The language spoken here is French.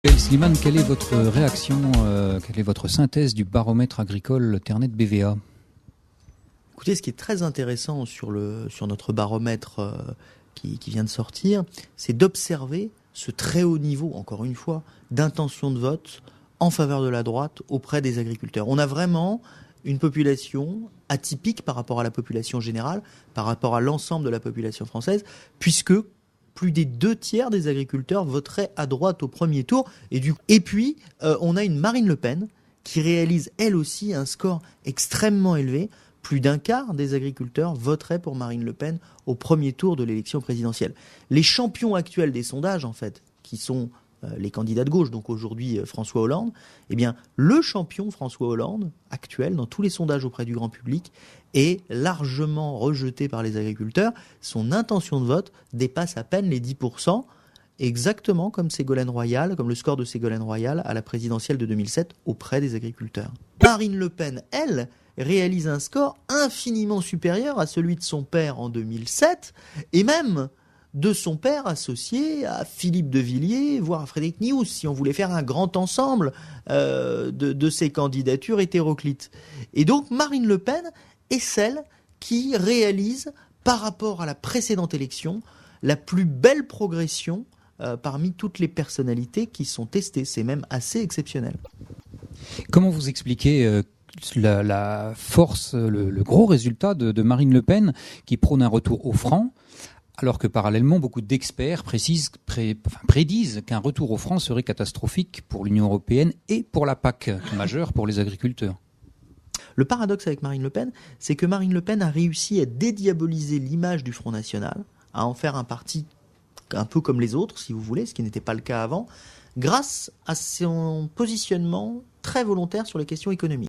Slimane, quelle est votre réaction, quelle est votre synthèse du baromètre agricole Ternet BVA? Écoutez, ce qui est très intéressant sur notre baromètre qui vient de sortir, c'est d'observer ce très haut niveau, encore une fois, d'intention de vote en faveur de la droite auprès des agriculteurs. On a vraiment une population atypique par rapport à la population générale, par rapport à l'ensemble de la population française, puisque plus des 2/3 des agriculteurs voteraient à droite au premier tour. Et puis, on a une Marine Le Pen qui réalise elle aussi un score extrêmement élevé. Plus d'un quart des agriculteurs voteraient pour Marine Le Pen au premier tour de l'élection présidentielle. Les champions actuels des sondages, en fait, qui sont les candidats de gauche, donc aujourd'hui François Hollande, eh bien, le champion François Hollande, actuel, dans tous les sondages auprès du grand public, est largement rejeté par les agriculteurs. Son intention de vote dépasse à peine les 10%, exactement comme Ségolène Royal, comme le score de Ségolène Royal à la présidentielle de 2007 auprès des agriculteurs. Marine Le Pen, elle, réalise un score infiniment supérieur à celui de son père en 2007, et même de son père associé à Philippe de Villiers, voire à Frédéric Nious, si on voulait faire un grand ensemble de ces candidatures hétéroclites. Et donc Marine Le Pen est celle qui réalise, par rapport à la précédente élection, la plus belle progression parmi toutes les personnalités qui sont testées. C'est même assez exceptionnel. Comment vous expliquez la force, le gros résultat de Marine Le Pen qui prône un retour au franc, alors que parallèlement beaucoup d'experts prédisent qu'un retour au franc serait catastrophique pour l'Union européenne et pour la PAC, majeure pour les agriculteurs? Le paradoxe avec Marine Le Pen, c'est que Marine Le Pen a réussi à dédiaboliser l'image du Front National, à en faire un parti un peu comme les autres, si vous voulez, ce qui n'était pas le cas avant, grâce à son positionnement très volontaire sur les questions économiques.